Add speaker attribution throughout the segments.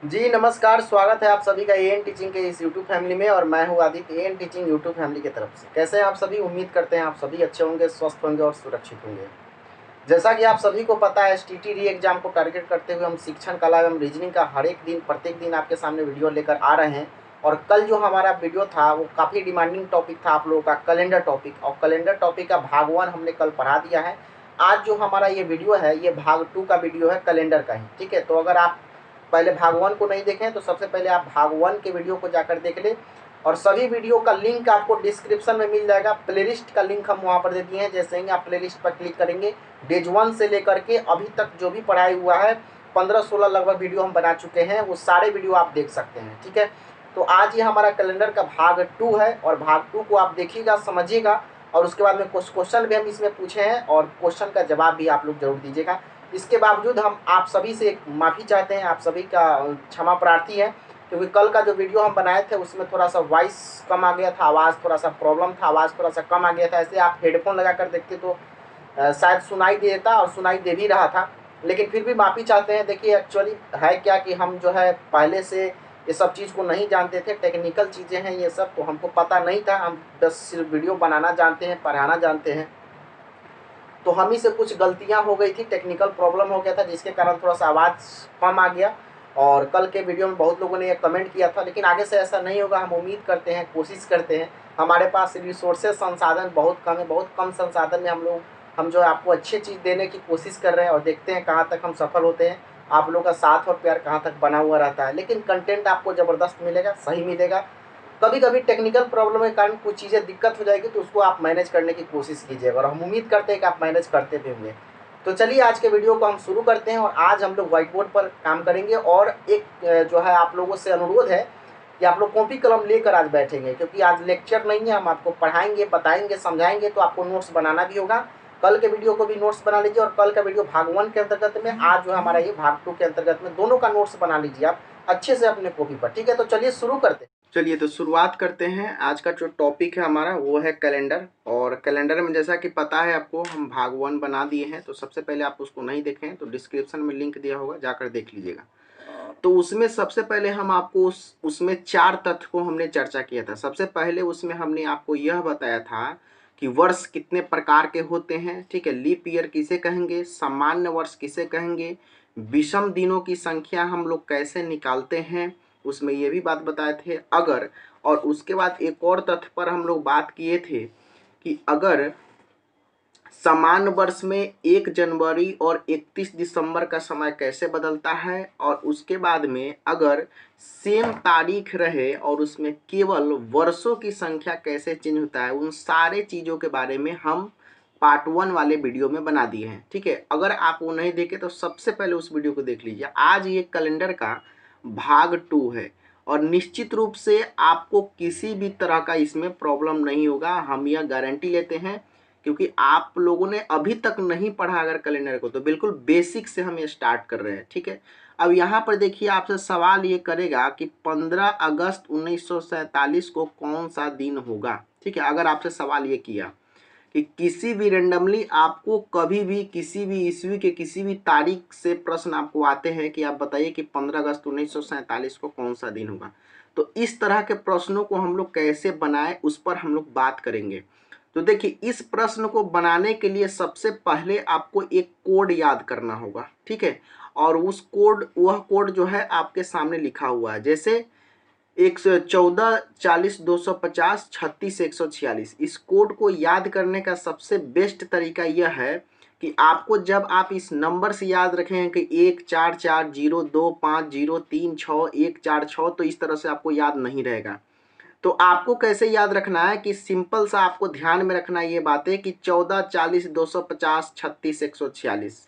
Speaker 1: जी नमस्कार, स्वागत है आप सभी का एएन टीचिंग के इस यूट्यूब फैमिली में। और मैं हूं Aditya, an teaching YouTube family की तरफ से। कैसे हैं आप सभी? उम्मीद करते हैं आप सभी अच्छे होंगे, स्वस्थ होंगे और सुरक्षित होंगे। जैसा कि आप सभी को पता है, एसटीटी री एग्जाम को टारगेट करते हुए हम शिक्षण कला एवं रीजनिंग का हर एक दिन प्रत्येक दिन आपके सामने वीडियो लेकर आ रहे हैं। और कल जो हमारा वीडियो था वो काफ़ी डिमांडिंग टॉपिक था आप लोगों का, कैलेंडर टॉपिक। और कैलेंडर टॉपिक का भाग 1 हमने कल पढ़ा दिया है। आज जो हमारा ये वीडियो है ये भाग 2 का वीडियो है, कैलेंडर का ही। ठीक है, तो अगर आप पहले भाग 1 को नहीं देखें तो सबसे पहले आप भाग 1 के वीडियो को जाकर देख लें। और सभी वीडियो का लिंक आपको डिस्क्रिप्शन में मिल जाएगा। प्लेलिस्ट का लिंक हम वहाँ पर दे दिए हैं। जैसे ही आप प्लेलिस्ट पर क्लिक करेंगे, डेज 1 से लेकर के अभी तक जो भी पढ़ाई हुआ है 15-16 लगभग वीडियो हम बना चुके हैं, वो सारे वीडियो आप देख सकते हैं। ठीक है, तो आज ये हमारा कैलेंडर का भाग 2 है और भाग 2 को आप देखिएगा, समझिएगा। और उसके बाद में कुछ क्वेश्चन भी हम इसमें पूछे हैं और क्वेश्चन का जवाब भी आप लोग जरूर दीजिएगा। इसके बावजूद हम आप सभी से एक माफ़ी चाहते हैं, आप सभी का क्षमा प्रार्थी है, क्योंकि कल का जो वीडियो हम बनाए थे उसमें थोड़ा सा वॉइस कम आ गया था, आवाज़ थोड़ा सा प्रॉब्लम था, आवाज़ थोड़ा सा कम आ गया था। ऐसे आप हेडफोन लगा कर देखते तो शायद सुनाई देता, और सुनाई दे भी रहा था। लेकिन फिर भी माफ़ी चाहते हैं। देखिए एक्चुअली है क्या कि हम जो है पहले से ये सब चीज़ को नहीं जानते थे, टेक्निकल चीज़ें हैं ये सब, तो हमको पता नहीं था। हम बस सिर्फ वीडियो बनाना जानते हैं, पढ़ाना जानते हैं। तो हम ही से कुछ गलतियां हो गई थी, टेक्निकल प्रॉब्लम हो गया था, जिसके कारण थोड़ा सा आवाज़ कम आ गया। और कल के वीडियो में बहुत लोगों ने ये कमेंट किया था, लेकिन आगे से ऐसा नहीं होगा। हम उम्मीद करते हैं, कोशिश करते हैं। हमारे पास रिसोर्सेज संसाधन बहुत कम है, बहुत कम संसाधन में हम जो है आपको अच्छी चीज़ देने की कोशिश कर रहे हैं और देखते हैं कहाँ तक हम सफल होते हैं। आप लोगों का साथ और प्यार कहाँ तक बना हुआ रहता है। लेकिन कंटेंट आपको ज़बरदस्त मिलेगा, सही मिलेगा। कभी कभी टेक्निकल प्रॉब्लम के कारण कुछ चीज़ें दिक्कत हो जाएगी, तो उसको आप मैनेज करने की कोशिश कीजिएगा, और हम उम्मीद करते हैं कि आप मैनेज करते भी होंगे। तो चलिए आज के वीडियो को हम शुरू करते हैं। और आज हम लोग व्हाइट बोर्ड पर काम करेंगे। और एक जो है आप लोगों से अनुरोध है कि आप लोग कॉपी कलम लेकर आज बैठेंगे, क्योंकि आज लेक्चर नहीं है, हम आपको पढ़ाएंगे, बताएंगे, समझाएंगे। तो आपको नोट्स बनाना भी होगा। कल के वीडियो को भी नोट्स बना लीजिए, और कल का वीडियो भाग 1 के अंतर्गत में, आज जो है हमारा ये भाग 2 के अंतर्गत में, दोनों का नोट्स बना लीजिए आप अच्छे से अपने कॉपी पर। ठीक है, तो चलिए शुरू करते हैं। चलिए तो शुरुआत करते हैं। आज का जो टॉपिक है हमारा वो है कैलेंडर। और कैलेंडर में जैसा कि पता है आपको, हम भाग 1 बना दिए हैं। तो सबसे पहले आप उसको नहीं देखें तो डिस्क्रिप्शन में लिंक दिया होगा, जाकर देख लीजिएगा। तो उसमें सबसे पहले हम आपको उसमें 4 तथ्य को हमने चर्चा किया था। सबसे पहले उसमें हमने आपको यह बताया था कि वर्ष कितने प्रकार के होते हैं। ठीक है, लीप ईयर किसे कहेंगे, सामान्य वर्ष किसे कहेंगे, विषम दिनों की संख्या हम लोग कैसे निकालते हैं, उसमें ये भी बात बताए थे। अगर, और उसके बाद एक और तथ्य पर हम लोग बात किए थे कि अगर समान वर्ष में 1 जनवरी और 31 दिसंबर का समय कैसे बदलता है, और उसके बाद में अगर सेम तारीख रहे और उसमें केवल वर्षों की संख्या कैसे चेंज होता है, उन सारे चीज़ों के बारे में हम पार्ट 1 वाले वीडियो में बना दिए हैं। ठीक है, अगर आप वो नहीं देखे तो सबसे पहले उस वीडियो को देख लीजिए। आज ये कैलेंडर का भाग 2 है, और निश्चित रूप से आपको किसी भी तरह का इसमें प्रॉब्लम नहीं होगा, हम यह गारंटी लेते हैं। क्योंकि आप लोगों ने अभी तक नहीं पढ़ा अगर कैलेंडर को, तो बिल्कुल बेसिक से हम ये स्टार्ट कर रहे हैं। ठीक है, अब यहाँ पर देखिए, आपसे सवाल ये करेगा कि 15 अगस्त 1947 को कौन सा दिन होगा। ठीक है, अगर आपसे सवाल ये किया कि किसी भी रेंडमली आपको कभी भी किसी भी ईस्वी के किसी भी तारीख से प्रश्न आपको आते हैं कि आप बताइए कि 15 अगस्त 1947 को कौन सा दिन होगा, तो इस तरह के प्रश्नों को हम लोग कैसे बनाए उस पर हम लोग बात करेंगे। तो देखिए, इस प्रश्न को बनाने के लिए सबसे पहले आपको एक कोड याद करना होगा। ठीक है, और वह कोड जो है आपके सामने लिखा हुआ है, जैसे 114 40 250 36 146। इस कोड को याद करने का सबसे बेस्ट तरीका यह है कि आपको, जब आप इस नंबर से याद रखें कि 144025036146, तो इस तरह से आपको याद नहीं रहेगा। तो आपको कैसे याद रखना है कि सिंपल सा आपको ध्यान में रखना है ये बातें कि 14 40 250 36 146।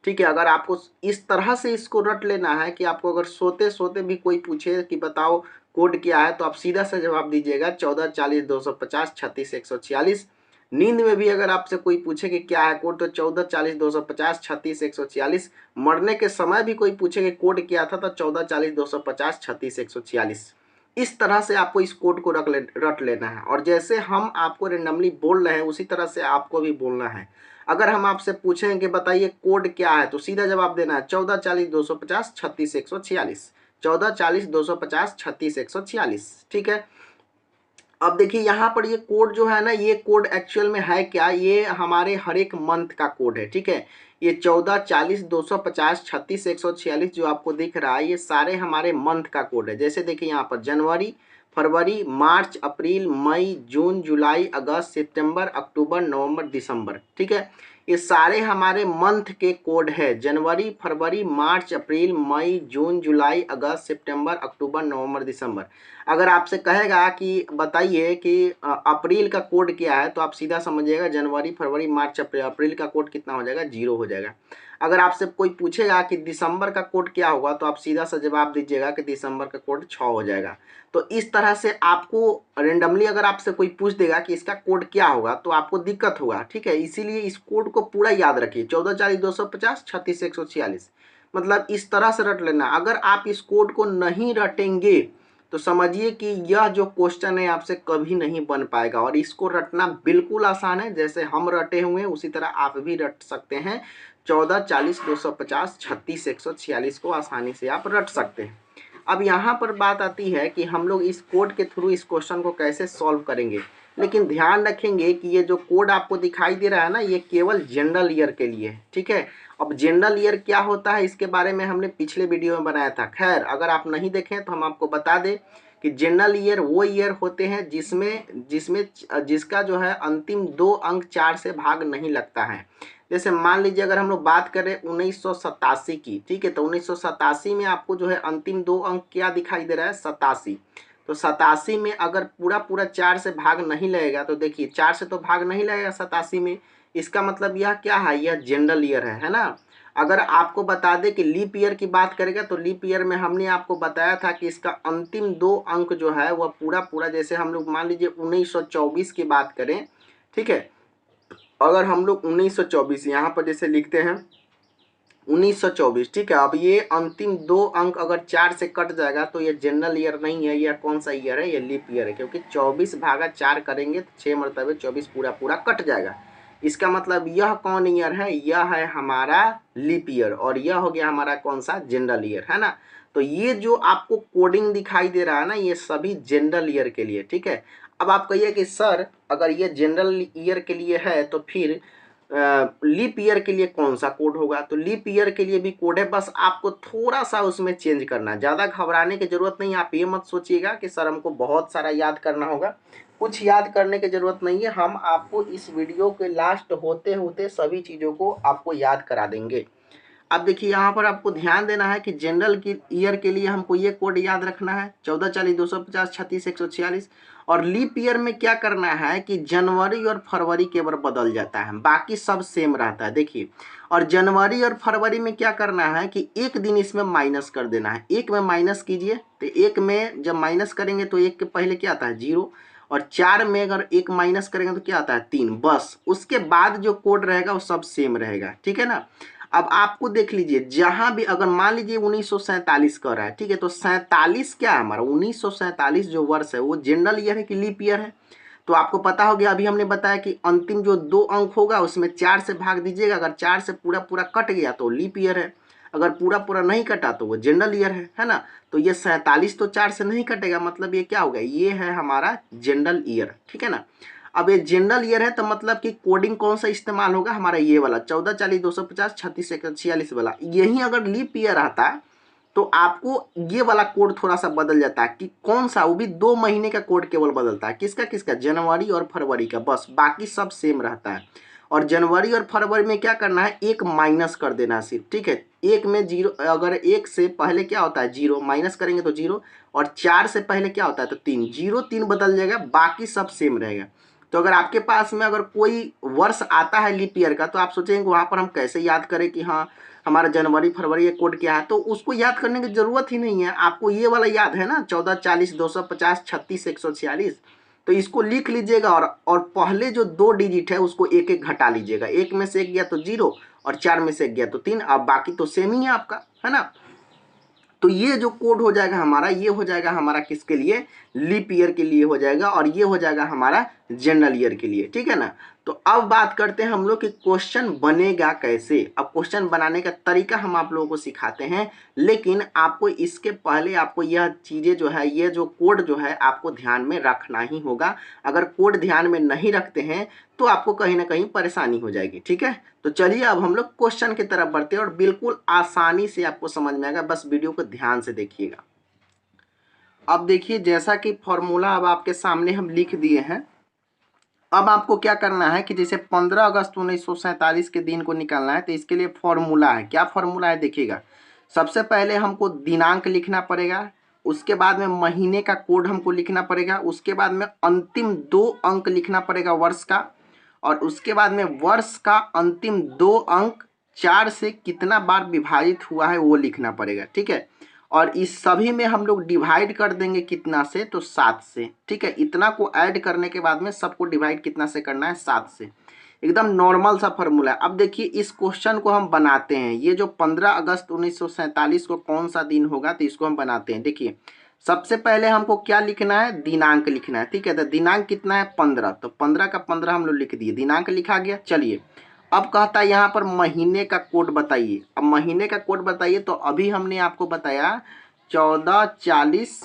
Speaker 1: ठीक है, अगर आपको इस तरह से इसको रट लेना है कि आपको अगर सोते सोते भी कोई पूछे कि बताओ कोड क्या है, तो आप सीधा सा जवाब दीजिएगा 14 40 250 36 146। नींद में भी अगर आपसे कोई पूछे कि क्या है कोड, तो 14 40 250 36 146। मरने के समय भी कोई पूछे कि कोड क्या था, तो 14 40 250 36 146। इस तरह से आपको इस कोड को रट लेना है, और जैसे हम आपको रेंडमली बोल रहे हैं उसी तरह से आपको भी बोलना है। अगर हम आपसे पूछें कि बताइए कोड क्या है, तो सीधा जवाब देना है 14 40 250 36 146। 14, 40, 250, 36, 146। ठीक है, अब देखिए यहाँ पर ये कोड जो है ना, ये कोड एक्चुअल में है क्या, ये हमारे हर एक मंथ का कोड है। ठीक है, ये 14, 40, 250, 36, 146 जो आपको दिख रहा है, ये सारे हमारे मंथ का कोड है। जैसे देखिए यहाँ पर जनवरी, फरवरी, मार्च, अप्रैल, मई, जून, जुलाई, अगस्त, सितंबर, अक्टूबर, नवंबर, दिसंबर। ठीक है, ये सारे हमारे मंथ के कोड है। जनवरी, फरवरी, मार्च, अप्रैल, मई, जून, जुलाई, अगस्त, सितंबर, अक्टूबर, नवंबर, दिसंबर। अगर आपसे कहेगा कि बताइए कि अप्रैल का कोड क्या है, तो आप सीधा समझिएगा जनवरी, फरवरी, मार्च, अप्रैल। अप्रैल का कोड कितना हो जाएगा, 0 हो जाएगा। अगर आपसे कोई पूछेगा कि दिसंबर का कोड क्या होगा, तो आप सीधा सा जवाब दीजिएगा कि दिसंबर का कोड 6 हो जाएगा। तो इस तरह से आपको रेंडमली अगर आपसे कोई पूछ देगा कि इसका कोड क्या होगा, तो आपको दिक्कत होगा। ठीक है, इसीलिए इस कोड को पूरा याद रखिए, 14, 40, 250, 36, 146। मतलब इस तरह से रट लेना। अगर आप इस कोड को नहीं रटेंगे तो समझिए कि यह जो क्वेश्चन है आपसे कभी नहीं बन पाएगा। और इसको रटना बिल्कुल आसान है, जैसे हम रटे हुए हैं उसी तरह आप भी रट सकते हैं। 14, 40, 250, 36, 146 को आसानी से आप रट सकते हैं। अब यहाँ पर बात आती है कि हम लोग इस कोड के थ्रू इस क्वेश्चन को कैसे सॉल्व करेंगे। लेकिन ध्यान रखेंगे कि ये जो कोड आपको दिखाई दे रहा है ना, ये केवल जनरल ईयर के लिए है। ठीक है, अब जनरल ईयर क्या होता है इसके बारे में हमने पिछले वीडियो में बनाया था। खैर, अगर आप नहीं देखें तो हम आपको बता दें कि जनरल ईयर वो ईयर होते हैं जिसका जो है अंतिम 2 अंक 4 से भाग नहीं लगता है। जैसे मान लीजिए अगर हम लोग बात करें 1987 की, ठीक है, तो 1987 में आपको जो है अंतिम 2 अंक क्या दिखाई दे रहा है, 87। तो 87 में अगर पूरा पूरा 4 से भाग नहीं लगेगा, तो देखिए 4 से तो भाग नहीं लगेगा 87 में, इसका मतलब यह क्या है, यह जनरल ईयर है ना। अगर आपको बता दें कि लीप ईयर की बात करेगा, तो लीप ईयर में हमने आपको बताया था कि इसका अंतिम 2 अंक जो है वह पूरा पूरा, जैसे हम लोग मान लीजिए 1924 की बात करें। ठीक है, अगर हम लोग 1924 यहाँ पर जैसे लिखते हैं 1924, ठीक है, अब ये अंतिम 2 अंक अगर 4 से कट जाएगा तो ये जनरल ईयर नहीं है, यह कौन सा ईयर है, ये लीप ईयर है। क्योंकि 24 भागा 4 करेंगे तो 6 मरतबे 24 पूरा पूरा कट जाएगा। इसका मतलब यह कौन ईयर है, यह है हमारा लीप ईयर, और यह हो गया हमारा कौन सा, जनरल ईयर, है ना। तो ये जो आपको कोडिंग दिखाई दे रहा है ना, ये सभी जनरल ईयर के लिए। ठीक है, अब आप कहिए कि सर अगर ये जनरल ईयर के लिए है तो फिर लीप ईयर के लिए कौन सा कोड होगा। तो लीप ईयर के लिए भी कोड है, बस आपको थोड़ा सा उसमें चेंज करना है। ज़्यादा घबराने की जरूरत नहीं है। आप ये मत सोचिएगा कि सर हमको बहुत सारा याद करना होगा, कुछ याद करने की जरूरत नहीं है। हम आपको इस वीडियो के लास्ट होते होते सभी चीज़ों को आपको याद करा देंगे। अब देखिए यहाँ पर आपको ध्यान देना है कि जनरल की ईयर के लिए हमको ये कोड याद रखना है, 14, 40, 250, 36, 146। और लीप ईयर में क्या करना है कि जनवरी और फरवरी केवल बदल जाता है, बाकी सब सेम रहता है। देखिए, और जनवरी और फरवरी में क्या करना है कि एक दिन इसमें माइनस कर देना है। एक में माइनस कीजिए, तो एक में जब माइनस करेंगे तो एक के पहले क्या आता है, 0। और 4 में अगर एक माइनस करेंगे तो क्या आता है, 3। बस उसके बाद जो कोड रहेगा वो सब सेम रहेगा। ठीक है ना। अब आपको देख लीजिए, जहां भी अगर मान लीजिए 1947 कर रहा है, ठीक है, तो 47 क्या है हमारा, 1947 जो वर्ष है वो जनरल ईयर है कि लीप ईयर है। तो आपको पता हो गया, अभी हमने बताया कि अंतिम जो 2 अंक होगा उसमें 4 से भाग दीजिएगा। अगर 4 से पूरा पूरा कट गया तो लीप ईयर है, अगर पूरा पूरा नहीं कटा तो वो जनरल ईयर है ना। तो ये 47 तो 4 से नहीं कटेगा, मतलब ये क्या होगा, ये है हमारा जनरल ईयर। ठीक है ना। अब ये जनरल ईयर है तो मतलब कि कोडिंग कौन सा इस्तेमाल होगा, हमारा ये वाला 14, 40, 250, 36, 146 वाला। यही अगर लीप ईयर आता तो आपको ये वाला कोड थोड़ा सा बदल जाता है कि कौन सा, वो भी 2 महीने का कोड केवल बदलता है। किसका किसका, जनवरी और फरवरी का, बस बाकी सब सेम रहता है। और जनवरी और फरवरी में क्या करना है, एक माइनस कर देना है सिर्फ। ठीक है, एक में 0, अगर 1 से पहले क्या होता है 0, माइनस करेंगे तो 0। और 4 से पहले क्या होता है तो 3, 0 3 बदल जाएगा, बाकी सब सेम रहेगा। तो अगर आपके पास में अगर कोई वर्ष आता है लीप ईयर का, तो आप सोचेंगे वहाँ पर हम कैसे याद करें कि हाँ हमारा जनवरी फरवरी ये कोड क्या है। तो उसको याद करने की जरूरत ही नहीं है, आपको ये वाला याद है ना, 14, 40, 250, 36, 146। तो इसको लिख लीजिएगा, और पहले जो 2 डिजिट है उसको एक एक घटा लीजिएगा। 1 में से 1 गया तो 0, और 4 में से 1 गया तो 3। अब बाकी तो सेम ही है आपका, है ना। तो ये जो कोड हो जाएगा हमारा, ये हो जाएगा हमारा किसके लिए, लीप ईयर के लिए हो जाएगा, और ये हो जाएगा हमारा जनरल ईयर के लिए, ठीक है ना। तो अब बात करते हैं हम लोग कि क्वेश्चन बनेगा कैसे। अब क्वेश्चन बनाने का तरीका हम आप लोगों को सिखाते हैं, लेकिन आपको इसके पहले आपको यह चीज़ें जो है, ये जो कोड जो है आपको ध्यान में रखना ही होगा। अगर कोड ध्यान में नहीं रखते हैं तो आपको कहीं ना कहीं परेशानी हो जाएगी, ठीक है। तो चलिए अब हम लोग क्वेश्चन की तरफ बढ़ते हैं और बिल्कुल आसानी से आपको समझ में आएगा, बस वीडियो को ध्यान से देखिएगा। अब देखिए, जैसा कि फॉर्मूला अब आपके सामने हम लिख दिए हैं। अब आपको क्या करना है कि जैसे 15 अगस्त 1947 के दिन को निकालना है, तो इसके लिए फॉर्मूला है। क्या फॉर्मूला है देखिएगा। सबसे पहले हमको दिनांक लिखना पड़ेगा, उसके बाद में महीने का कोड हमको लिखना पड़ेगा, उसके बाद में अंतिम 2 अंक लिखना पड़ेगा वर्ष का, और उसके बाद में वर्ष का अंतिम 2 अंक 4 से कितना बार विभाजित हुआ है वो लिखना पड़ेगा, ठीक है। और इस सभी में हम लोग डिवाइड कर देंगे कितना से, तो 7 से, ठीक है। इतना को ऐड करने के बाद में सबको डिवाइड कितना से करना है, 7 से। एकदम नॉर्मल सा फॉर्मूला है। अब देखिए इस क्वेश्चन को हम बनाते हैं। ये जो 15 अगस्त 1947 को कौन सा दिन होगा, तो इसको हम बनाते हैं। देखिए सबसे पहले हमको क्या लिखना है, दिनांक लिखना है, ठीक है। तो दिनांक कितना है, 15, तो 15 का 15 हम लोग लिख दिए, दिनांक लिखा गया। चलिए अब कहता है यहाँ पर महीने का कोड बताइए। अब महीने का कोड बताइए, तो अभी हमने आपको बताया 1440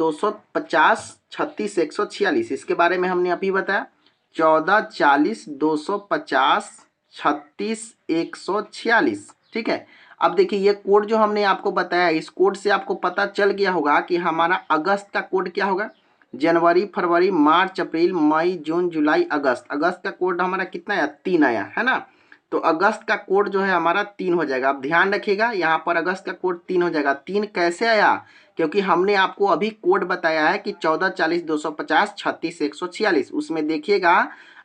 Speaker 1: 250 36 146, इसके बारे में हमने अभी बताया। 1440 250 36 146, ठीक है। अब देखिए ये कोड जो हमने आपको बताया, इस कोड से आपको पता चल गया होगा कि हमारा अगस्त का कोड क्या होगा। जनवरी, फरवरी, मार्च, अप्रैल, मई, जून, जुलाई, अगस्त। अगस्त का कोड हमारा कितना आया, 3 आया है ना। तो अगस्त का कोड जो है हमारा 3 हो जाएगा। अब ध्यान रखिएगा यहाँ पर अगस्त का कोड 3 हो जाएगा। 3 कैसे आया, क्योंकि हमने आपको अभी कोड बताया है कि 1440 250 36 146, उसमें देखिएगा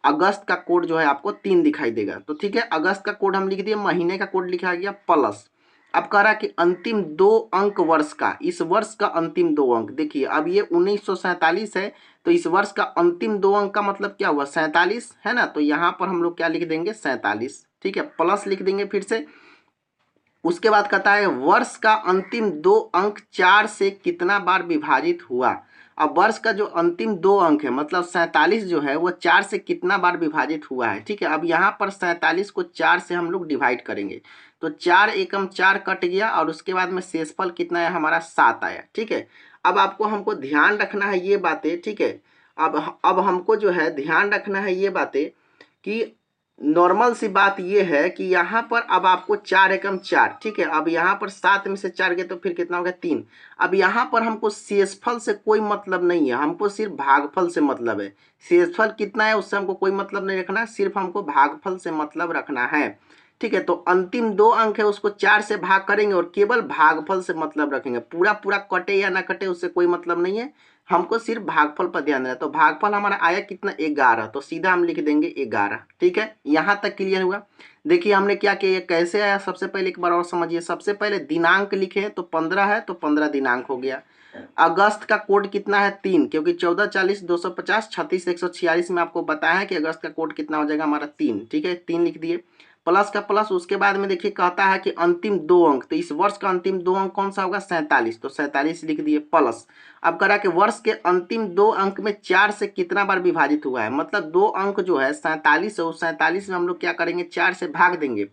Speaker 1: अगस्त का कोड जो है आपको 3 दिखाई देगा। तो ठीक है, अगस्त का कोड हम लिख दिए, महीने का कोड लिखा गया प्लस। अब कह रहा है कि अंतिम 2 अंक वर्ष का, इस वर्ष का अंतिम 2 अंक। देखिए अब ये 1947 है, तो इस वर्ष का अंतिम 2 अंक का मतलब क्या हुआ, 47 है ना। तो यहाँ पर हम लोग क्या लिख देंगे, 47, ठीक है, प्लस लिख देंगे फिर से। उसके बाद कहता है वर्ष का अंतिम 2 अंक 4 से कितना बार विभाजित हुआ। अब वर्ष का जो अंतिम 2 अंक है मतलब 47 जो है वो 4 से कितना बार विभाजित हुआ है, ठीक है। अब यहाँ पर 47 को 4 से हम लोग डिवाइड करेंगे, तो 4 एकम 4 कट गया, और उसके बाद में शेषफल कितना है हमारा, 7 आया, ठीक है। अब आपको हमको ध्यान रखना है ये बातें, ठीक है। अब हमको जो है ध्यान रखना है ये बातें कि नॉर्मल सी बात ये है कि यहाँ पर अब आपको 4 एकम 4, ठीक है। अब यहाँ पर 7 में से 4 गए तो फिर कितना हो गया, 3। अब यहाँ पर हमको शेषफल से कोई मतलब नहीं है, हमको सिर्फ भागफल से मतलब है। शेषफल कितना है उससे हमको कोई मतलब नहीं रखना है, सिर्फ हमको भागफल से मतलब रखना है, ठीक है। तो अंतिम 2 अंक है उसको 4 से भाग करेंगे और केवल भागफल से मतलब रखेंगे। पूरा पूरा कटे या ना कटे उससे कोई मतलब नहीं है, हमको सिर्फ भागफल पर ध्यान देना। तो भागफल हमारा आया कितना, 11, तो सीधा हम लिख देंगे 11, ठीक है। यहाँ तक क्लियर हुआ। देखिए हमने क्या किया, कैसे आया, सबसे पहले एक बार और समझिए। सबसे पहले दिनांक लिखे, तो 15 है तो 15 दिनांक हो गया। अगस्त का कोड कितना है, 3, क्योंकि 1440 250 36 146 में आपको बताया है कि अगस्त का कोड कितना हो जाएगा हमारा, 3, ठीक है। 3 लिख दिए, प्लस का प्लस। उसके बाद में देखिए कहता है कि अंतिम 2 अंक, तो इस वर्ष का अंतिम 2 अंक कौन सा होगा, 47, तो 47 लिख दिए प्लस। अब कह रहा है कि वर्ष के अंतिम 2 अंक में 4 से कितना बार विभाजित हुआ है, मतलब 2 अंक जो है 47 है, उस 47 में हम लोग क्या करेंगे, 4 से भाग देंगे।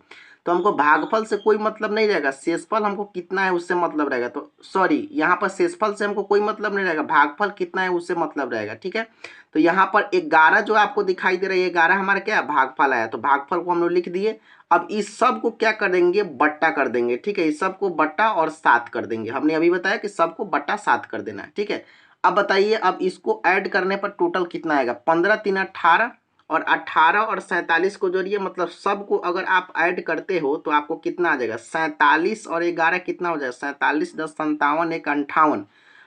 Speaker 1: तो हमको भागफल से कोई मतलब नहीं रहेगा, शेषफल हमको कितना है उससे मतलब रहेगा। तो सॉरी, यहाँ पर शेषफल से हमको कोई मतलब नहीं रहेगा, भागफल कितना है उससे मतलब रहेगा, ठीक है। तो यहाँ पर 11 जो आपको दिखाई दे रहा है, 11 हमारा क्या है, भागफल आया, तो भागफल को हम लोग लिख दिए। अब इस सब को क्या कर देंगे, बट्टा कर देंगे, ठीक है। इस सब को बट्टा और 7 कर देंगे। हमने अभी बताया कि सबको बट्टा 7 कर देना है, ठीक है। अब बताइए, अब इसको ऐड करने पर टोटल कितना आएगा, 15 3 18, और 18 और 47 को जोड़िए, मतलब सबको अगर आप ऐड करते हो तो आपको कितना आ जाएगा, 47 और 11 कितना हो जाएगा, 47 10 57 1 58,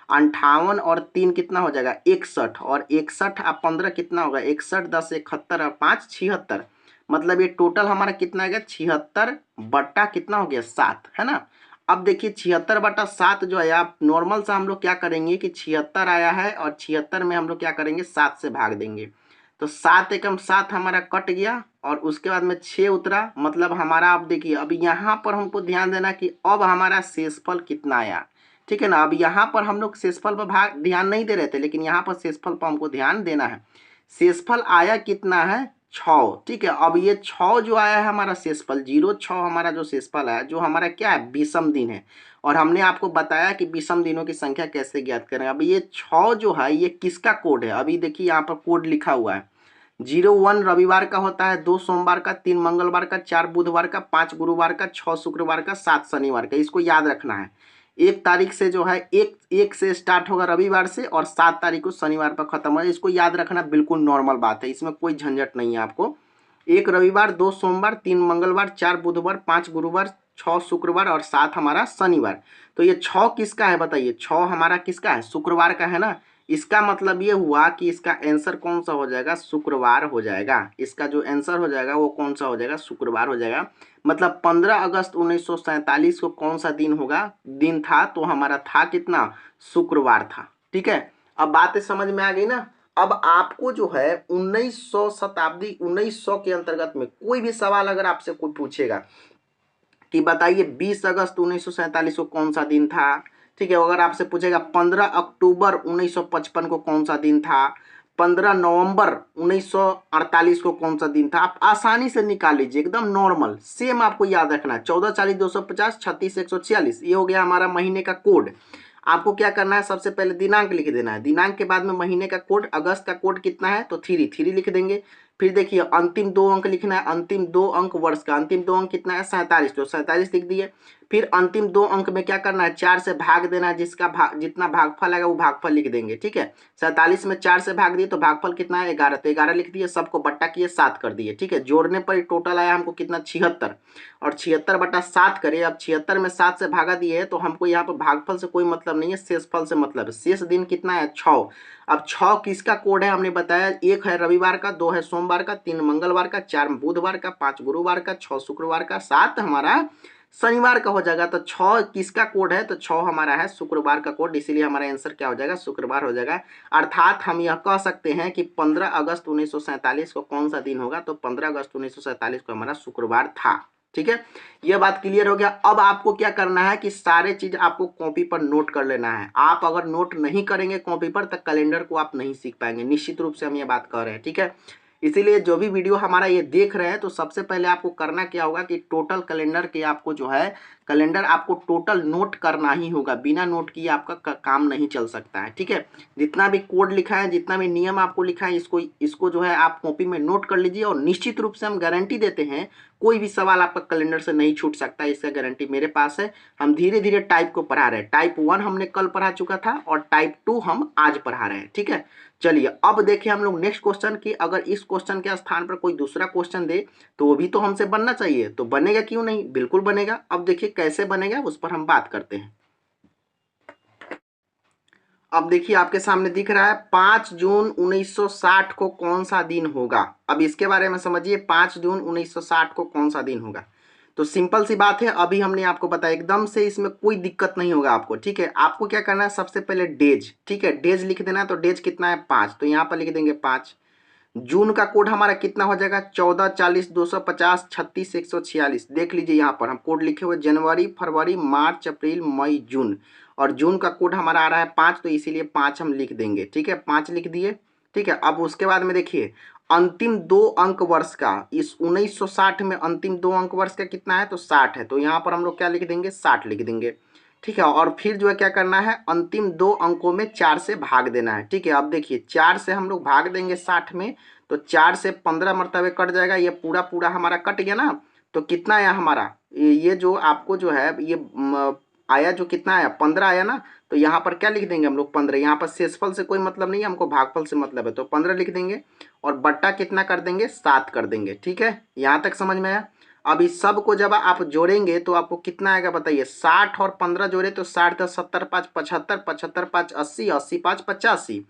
Speaker 1: 58 और 3 कितना हो जाएगा, 61, और 61 और 15 कितना होगा, 61 10 71 और 5 76, मतलब ये टोटल हमारा कितना आ गया, 76 बट्टा कितना हो गया, 7, है ना। अब देखिए 76 बटा 7 जो है, आप नॉर्मल सा हम लोग क्या करेंगे कि 76 आया है और 76 में हम लोग क्या करेंगे, 7 से भाग देंगे। तो 7 एकम 7 हमारा कट गया, और उसके बाद में 6 उतरा, मतलब हमारा, अब देखिए अब यहाँ पर हमको ध्यान देना कि अब हमारा शेषफल कितना आया, ठीक है ना। अब यहाँ पर हम लोग शेषफल पर ध्यान नहीं दे रहे थे, लेकिन यहाँ पर शेषफल पर हमको ध्यान देना है। शेषफल आया कितना है 6, ठीक है। अब ये 6 जो आया है हमारा शेषफल 0 6 हमारा जो शेषफल है, जो हमारा क्या है विषम दिन है, और हमने आपको बताया कि विषम दिनों की संख्या कैसे ज्ञात करें। अब ये 6 जो है ये किसका कोड है, अभी देखिए यहाँ पर कोड लिखा हुआ है। 01 रविवार का होता है, 2 सोमवार का, 3 मंगलवार का, 4 बुधवार का, 5 गुरुवार का, 6 शुक्रवार का, 7 शनिवार का। इसको याद रखना है। 1 तारीख से जो है एक से स्टार्ट होगा रविवार से, और 7 तारीख को शनिवार पर खत्म होगा। इसको याद रखना बिल्कुल नॉर्मल बात है, इसमें कोई झंझट नहीं है आपको। 1 रविवार, 2 सोमवार, 3 मंगलवार, 4 बुधवार, 5 गुरुवार, 6 शुक्रवार और 7 हमारा शनिवार। तो ये 6 किसका है बताइए, 6 हमारा किसका है, शुक्रवार का है ना। इसका मतलब ये हुआ कि इसका आंसर कौन सा हो जाएगा, शुक्रवार हो जाएगा। इसका जो आंसर हो जाएगा वो कौन सा हो जाएगा, शुक्रवार हो जाएगा। मतलब 15 अगस्त 1947 को कौन सा दिन होगा, दिन था, तो हमारा था कितना, शुक्रवार था। ठीक है, अब बातें समझ में आ गई ना। अब आपको जो है 1900 शताब्दी 1900 के अंतर्गत में कोई भी सवाल अगर आपसे कोई पूछेगा कि बताइए 20 अगस्त 1947 को कौन सा दिन था, ठीक है। अगर आपसे पूछेगा 15 अक्टूबर 1955 को कौन सा दिन था, 15 नवंबर 1948 को कौन सा दिन था, आप आसानी से निकाल लीजिए, एकदम नॉर्मल सेम आपको याद रखना है। 14 40 250 36 146 ये हो गया हमारा महीने का कोड। आपको क्या करना है, सबसे पहले दिनांक लिख देना है, दिनांक के बाद में महीने का कोड। अगस्त का कोड कितना है, तो 3 लिख देंगे। फिर देखिए अंतिम 2 अंक लिखना है, अंतिम 2 अंक वर्ष का, अंतिम 2 अंक कितना है 47, तो 47 लिख दिए। फिर अंतिम 2 अंक में क्या करना है, 4 से भाग देना है, जिसका जितना भागफल आएगा वो भागफल लिख देंगे। ठीक है, 47 में 4 से भाग दिए तो भागफल कितना है 11, तो 11 लिख दिए। सबको बट्टा किए 7 कर दिए। ठीक है, जोड़ने पर टोटल आया हमको कितना 76, और 76 बटा 7 करे। अब 76 में 7 से भागा दिए है, तो हमको यहाँ पर भागफल से कोई मतलब नहीं है, शेषफल से मतलब है। शेष दिन कितना है 6। अब 6 किसका कोड है हमने बताया, 1 है रविवार का, 2 है सोमवार का, 3 मंगलवार का, 4 बुधवार का, 5 गुरुवार का, 6 शुक्रवार का, 7 हमारा शनिवार का हो जाएगा। तो 6 किसका कोड है, तो 6 हमारा है शुक्रवार का कोड, इसीलिए हमारा आंसर क्या हो जाएगा, शुक्रवार हो जाएगा। अर्थात हम यह कह सकते हैं कि 15 अगस्त 1947 को कौन सा दिन होगा, तो 15 अगस्त 1947 को हमारा शुक्रवार था। ठीक है, यह बात क्लियर हो गया। अब आपको क्या करना है कि सारे चीज आपको कॉपी पर नोट कर लेना है। आप अगर नोट नहीं करेंगे कॉपी पर तो कैलेंडर को आप नहीं सीख पाएंगे, निश्चित रूप से हम ये बात कर रहे हैं। ठीक है, इसीलिए जो भी वीडियो हमारा ये देख रहे हैं, तो सबसे पहले आपको करना क्या होगा कि टोटल कैलेंडर के आपको जो है कैलेंडर आपको टोटल नोट करना ही होगा, बिना नोट किए आपका काम नहीं चल सकता है। ठीक है, जितना भी कोड लिखा है, जितना भी नियम आपको लिखा है, इसको जो है आप कॉपी में नोट कर लीजिए, और निश्चित रूप से हम गारंटी देते हैं कोई भी सवाल आपका कैलेंडर से नहीं छूट सकता, इसका गारंटी मेरे पास है। हम धीरे धीरे टाइप को पढ़ा रहे हैं, टाइप 1 हमने कल पढ़ा चुका था, और टाइप 2 हम आज पढ़ा रहे हैं। ठीक है, चलिए अब देखिए हम लोग नेक्स्ट क्वेश्चन की, अगर इस क्वेश्चन के स्थान पर कोई दूसरा क्वेश्चन दे तो वो भी तो हमसे बनना चाहिए, तो बनेगा क्यों नहीं, बिल्कुल बनेगा। अब देखिए कैसे बनेगा उस पर हम बात करते हैं। अब देखिए आपके सामने दिख रहा है 5 जून 1960 को कौन सा दिन होगा। अब इसके बारे में समझिए, 5 जून 1960 को कौन सा दिन होगा। तो सिंपल सी बात है, अभी हमने आपको बताया, एकदम से इसमें कोई दिक्कत नहीं होगा आपको। ठीक है, आपको क्या करना है, सबसे पहले डेज, ठीक है, डेज लिख देना है। तो डेज कितना है 5, तो यहाँ पर लिख देंगे 5। जून का कोड हमारा कितना हो जाएगा 14 40 250 36 146। देख लीजिए यहाँ पर हम कोड लिखे हुए जनवरी फरवरी मार्च अप्रैल मई जून, और जून का कोड हमारा आ रहा है 5, तो इसीलिए 5 हम लिख देंगे। ठीक है, 5 लिख दिए। ठीक है, अब उसके बाद में देखिए अंतिम 2 अंक वर्ष का, इस 1960 में अंतिम 2 अंक वर्ष का कितना है, तो 60 है, तो यहाँ पर हम लोग क्या लिख देंगे 60 लिख देंगे। ठीक है, और फिर जो है क्या करना है, अंतिम 2 अंकों में 4 से भाग देना है। ठीक है, अब देखिए 4 से हम लोग भाग देंगे 60 में, तो 4 से 15 मरतबे कट जाएगा, ये पूरा पूरा हमारा कट गया ना। तो कितना आया हमारा, ये जो आपको जो है ये आया, जो कितना आया 15 आया ना। तो यहाँ पर क्या लिख देंगे हम लोग 15, यहाँ पर शेषफल से कोई मतलब नहीं है, हमको भागफल से मतलब है, तो 15 लिख देंगे, और बट्टा कितना कर देंगे 7 कर देंगे। ठीक है, यहाँ तक समझ में आया। अब इस सब को जब आप जोड़ेंगे तो आपको कितना आएगा बताइए, 60 और 15 जोड़े तो 60 10 70 5 75, 75 5 80, 80 5 85।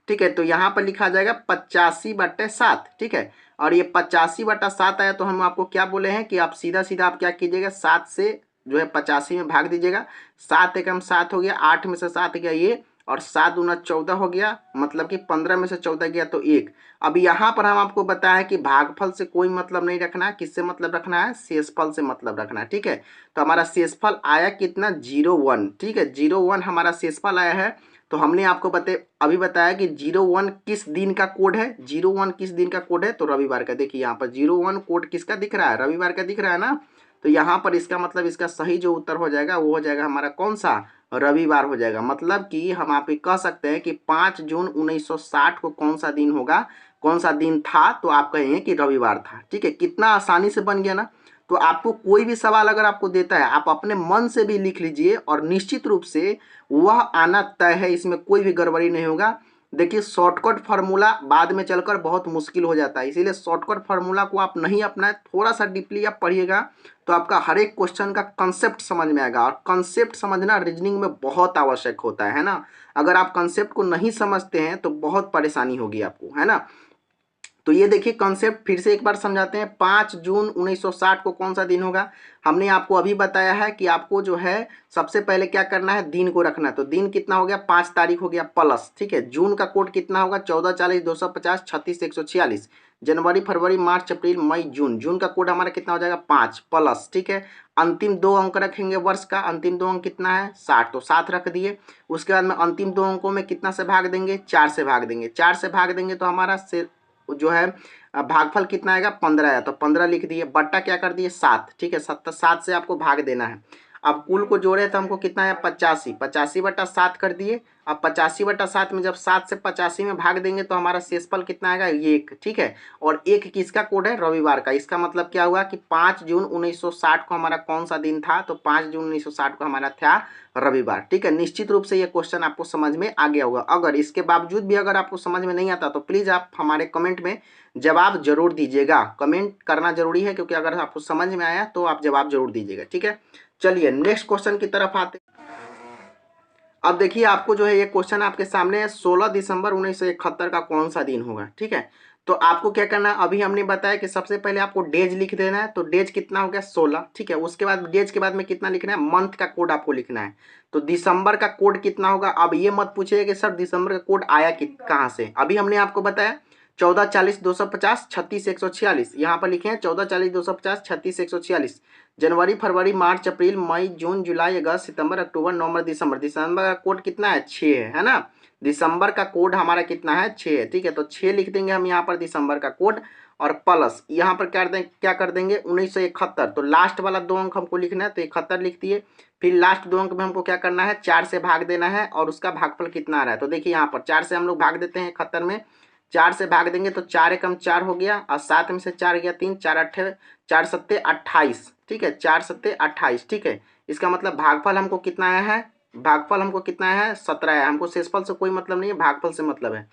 Speaker 1: ठीक है, तो यहाँ पर लिखा जाएगा 85/7। ठीक है, और ये 85/7 आया, तो हम आपको क्या बोले हैं कि आप सीधा सीधा आप क्या कीजिएगा, 7 से जो है 85 में भाग दीजिएगा। 7 एकम 7 हो गया, 8 में से 7 गया ये, और 7 दूना 14 हो गया, मतलब कि 15 में से 14 गया तो 1। अब यहाँ पर हम आपको बताया कि भागफल से कोई मतलब नहीं रखना है, किससे मतलब रखना है, शेषफल से मतलब रखना है। ठीक है, तो हमारा शेषफल आया कितना, 0 1। ठीक है, 0 1 हमारा शेषफल आया है। तो हमने आपको अभी बताया कि 0 1 किस दिन का कोड है, 0 1 किस दिन का कोड है, तो रविवार का। देखिए यहाँ पर 0 1 कोड किसका दिख रहा है, रविवार का दिख रहा है ना। तो यहाँ पर इसका मतलब इसका सही जो उत्तर हो जाएगा वो हो जाएगा हमारा कौन सा, रविवार हो जाएगा। मतलब कि हम आप कह सकते हैं कि 5 जून 1960 को कौन सा दिन होगा, कौन सा दिन था, तो आप कहेंगे कि रविवार था। ठीक है, कितना आसानी से बन गया ना। तो आपको कोई भी सवाल अगर आपको देता है, आप अपने मन से भी लिख लीजिए और निश्चित रूप से वह आना तय है, इसमें कोई भी गड़बड़ी नहीं होगा। देखिए शॉर्टकट फार्मूला बाद में चलकर बहुत मुश्किल हो जाता है, इसीलिए शॉर्टकट फार्मूला को आप नहीं अपनाएं, थोड़ा सा डीपली आप पढ़िएगा तो आपका हर एक क्वेश्चन का कंसेप्ट समझ में आएगा। और कंसेप्ट समझना रीजनिंग में बहुत आवश्यक होता है ना। अगर आप कंसेप्ट को नहीं समझते हैं तो बहुत परेशानी होगी आपको, है ना। तो ये देखिए कॉन्सेप्ट फिर से एक बार समझाते हैं। 5 जून 1960 को कौन सा दिन होगा, हमने आपको अभी बताया है कि आपको जो है सबसे पहले क्या करना है, दिन को रखना है। तो दिन कितना हो गया, 5 तारीख हो गया प्लस। ठीक है, जून का कोड कितना होगा, 14 40 250 36 146। जनवरी फरवरी मार्च अप्रैल मई जून, जून का कोड हमारा कितना हो जाएगा, 5 प्लस। ठीक है, अंतिम 2 अंक रखेंगे वर्ष का, अंतिम 2 अंक कितना है, 60, तो 7 रख दिए। उसके बाद में अंतिम 2 अंकों में कितना से भाग देंगे, 4 से भाग देंगे। 4 से भाग देंगे तो हमारा जो है भागफल कितना आएगा, 15 है, तो 15 लिख दिए, बट्टा क्या कर दिए, 7। ठीक है, 7 से आपको भाग देना है। अब कुल को जोड़े तो हमको कितना है, 85, 85/7 कर दिए। अब 85/7 में जब 7 से 85 में भाग देंगे तो हमारा शेषफल कितना आएगा, 1। ठीक है, और 1 किसका कोड है, रविवार का। इसका मतलब क्या हुआ कि 5 जून 1960 को हमारा कौन सा दिन था, तो 5 जून 1960 को हमारा था रविवार। ठीक है, निश्चित रूप से ये क्वेश्चन आपको समझ में आ गया होगा। अगर इसके बावजूद भी अगर आपको समझ में नहीं आता तो प्लीज आप हमारे कमेंट में जवाब जरूर दीजिएगा। कमेंट करना जरूरी है, क्योंकि अगर आपको समझ में आया तो आप जवाब जरूर दीजिएगा। ठीक है, चलिए नेक्स्ट क्वेश्चन की तरफ आते। अब देखिए आपको जो है ये क्वेश्चन आपके सामने है, 16 दिसंबर 1971 का कौन सा दिन होगा। ठीक है, तो आपको क्या करना है, अभी हमने बताया कि सबसे पहले आपको डेज लिख देना है। तो डेज कितना हो गया, 16। ठीक है, उसके बाद डेज के बाद में कितना लिखना है, मंथ का कोड आपको लिखना है। तो दिसंबर का कोड कितना होगा। अब ये मत पूछिए कि सर दिसंबर का कोड आया कहाँ से, अभी हमने आपको बताया 14 40 250 36 146, यहाँ पर लिखे हैं 14 40 250 36 146। जनवरी फरवरी मार्च अप्रैल मई जून जुलाई अगस्त सितंबर अक्टूबर नवंबर दिसंबर, दिसंबर का कोड कितना है, 6 है ना। दिसंबर का कोड हमारा कितना है, 6 है। ठीक है, तो 6 लिख देंगे हम यहाँ पर दिसंबर का कोड, और प्लस यहाँ पर क्या कर देंगे 1971। तो लास्ट वाला 2 अंक हमको लिखना है, तो 71 लिख दिए। फिर लास्ट 2 अंक में हमको क्या करना है, 4 से भाग देना है, और उसका भागफल कितना आ रहा है। तो देखिए यहाँ पर 4 से हम लोग भाग देते हैं 71 में, 4 से भाग देंगे तो 4 एकम 4 हो गया, और 7 में से 4 गया 3, 4 अट्ठे 4 सत्ते 28। ठीक है, 4 सत्ते 28। ठीक है, इसका मतलब भागफल हमको कितना आया है, भागफल हमको कितना आया है, 17 है। हमको शेषफल से कोई मतलब नहीं है, भागफल से मतलब है।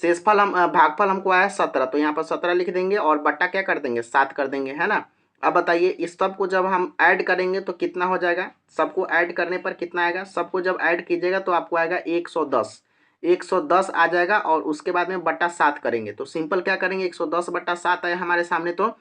Speaker 1: शेषफल भागफल हमको आया 17, तो यहाँ पर 17 लिख देंगे और बट्टा क्या कर देंगे, 7 कर देंगे, है ना। अब बताइए इस सब को जब हम ऐड करेंगे तो कितना हो जाएगा, सबको ऐड करने पर कितना आएगा, सबको जब ऐड कीजिएगा तो आपको आएगा 110, 110 आ जाएगा। और उसके बाद में बट्टा 7 करेंगे, तो सिंपल क्या करेंगे, 110/7 आया हमारे सामने। तो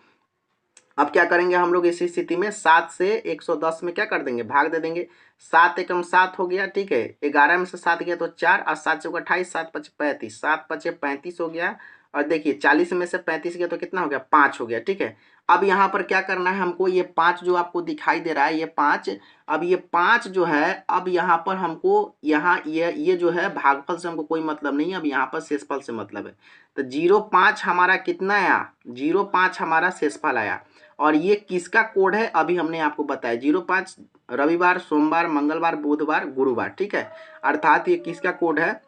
Speaker 1: अब क्या करेंगे हम लोग इसी स्थिति में 7 से 110 में क्या कर देंगे, भाग दे देंगे। 7 एकम 7 हो गया। ठीक है, 11 में से 7 गया तो 4, और 7 चौका 28, 7 पचे 35, 7 पचे 35 हो गया। और देखिए 40 में से 35 गया तो कितना हो गया, 5 हो गया। ठीक है, अब यहाँ पर क्या करना है हमको, ये 5 जो आपको दिखाई दे रहा है, ये 5, अब ये 5 जो है, अब यहाँ पर हमको यहाँ ये जो है भागफल से हमको कोई मतलब नहीं है, अब यहाँ पर शेषफल से मतलब है। तो 0.5 हमारा कितना आया, 0.5 हमारा शेषफल आया। और ये किसका कोड है, अभी हमने आपको बताया 0.5 रविवार सोमवार मंगलवार बुधवार गुरुवार। ठीक है, अर्थात ये किसका कोड है,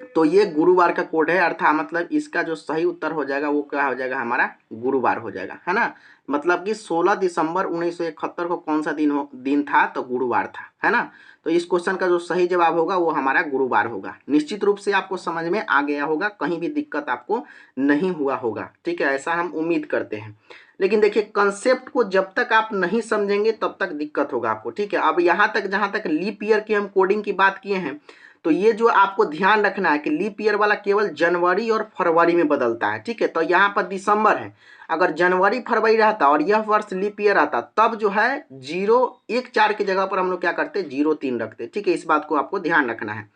Speaker 1: तो ये गुरुवार का कोड है। अर्थात मतलब इसका जो सही उत्तर हो जाएगा वो क्या हो जाएगा, हमारा गुरुवार हो जाएगा, है ना। मतलब कि 16 दिसंबर 1971 को कौन सा दिन था, तो गुरुवार था, है ना। तो इस क्वेश्चन का जो सही जवाब होगा वो हमारा गुरुवार होगा। निश्चित रूप से आपको समझ में आ गया होगा, कहीं भी दिक्कत आपको नहीं हुआ होगा। ठीक है, ऐसा हम उम्मीद करते हैं। लेकिन देखिए कंसेप्ट को जब तक आप नहीं समझेंगे तब तक दिक्कत होगा आपको। ठीक है, अब यहाँ तक जहाँ तक लीप ईयर की हम कोडिंग की बात किए हैं, तो ये जो आपको ध्यान रखना है कि लीप ईयर वाला केवल जनवरी और फरवरी में बदलता है, ठीक है। तो यहाँ पर दिसंबर है, अगर जनवरी फरवरी रहता और यह वर्ष लीप ईयर आता तब जो है 014 की जगह पर हम लोग क्या करते 03 रखते, ठीक है। इस बात को आपको ध्यान रखना है,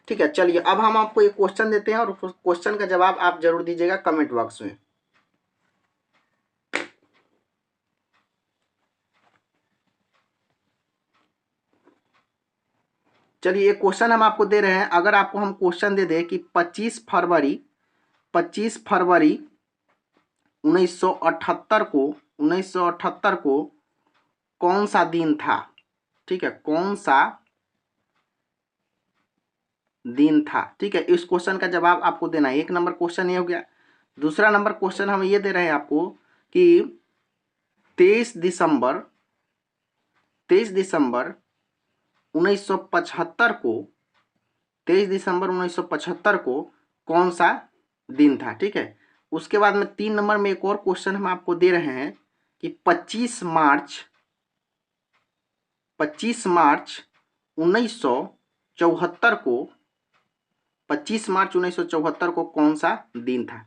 Speaker 1: ठीक है। चलिए अब हम आपको एक क्वेश्चन देते हैं और क्वेश्चन का जवाब आप जरूर दीजिएगा कमेंट बॉक्स में। चलिए एक क्वेश्चन हम आपको दे रहे हैं, अगर आपको हम क्वेश्चन दे दें कि 25 फरवरी 1978 को कौन सा दिन था, ठीक है, कौन सा दिन था, ठीक है। इस क्वेश्चन का जवाब आपको देना है। 1 नंबर क्वेश्चन ये हो गया। दूसरा नंबर क्वेश्चन हम ये दे रहे हैं आपको कि 23 दिसंबर 1975 को 23 दिसंबर 1975 को कौन सा दिन था, ठीक है। उसके बाद में 3 नंबर में एक और क्वेश्चन हम आपको दे रहे हैं कि 25 मार्च 1974 को 25 मार्च 1974 को कौन सा दिन था।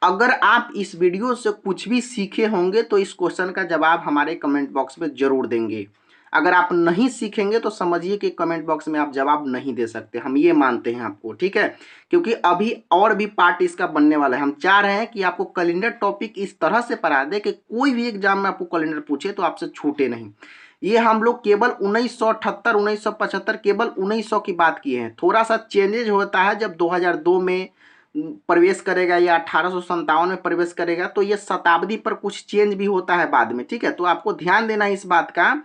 Speaker 1: अगर आप इस वीडियो से कुछ भी सीखे होंगे तो इस क्वेश्चन का जवाब हमारे कमेंट बॉक्स में जरूर देंगे। अगर आप नहीं सीखेंगे तो समझिए कि कमेंट बॉक्स में आप जवाब नहीं दे सकते, हम ये मानते हैं आपको, ठीक है। क्योंकि अभी और भी पार्ट इसका बनने वाला है। हम चाह रहे हैं कि आपको कैलेंडर टॉपिक इस तरह से पढ़ा दे कि कोई भी एग्जाम में आपको कैलेंडर पूछे तो आपसे छूटे नहीं। ये हम लोग केवल 1978 1975 केवल 1900 की बात किए हैं। थोड़ा सा चेंजेज होता है जब 2002 में प्रवेश करेगा या 1857 में प्रवेश करेगा, तो ये शताब्दी पर कुछ चेंज भी होता है बाद में, ठीक है। तो आपको ध्यान देना है इस बात का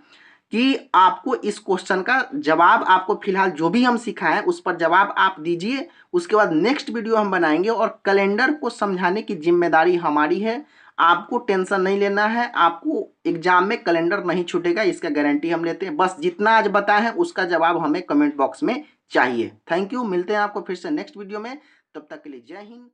Speaker 1: कि आपको इस क्वेश्चन का जवाब, आपको फिलहाल जो भी हम सिखाएं उस पर जवाब आप दीजिए। उसके बाद नेक्स्ट वीडियो हम बनाएंगे और कैलेंडर को समझाने की जिम्मेदारी हमारी है। आपको टेंशन नहीं लेना है, आपको एग्जाम में कैलेंडर नहीं छूटेगा, इसका गारंटी हम लेते हैं। बस जितना आज बताए हैं उसका जवाब हमें कमेंट बॉक्स में चाहिए। थैंक यू, मिलते हैं आपको फिर से नेक्स्ट वीडियो में। तब तक के लिए जय हिंद।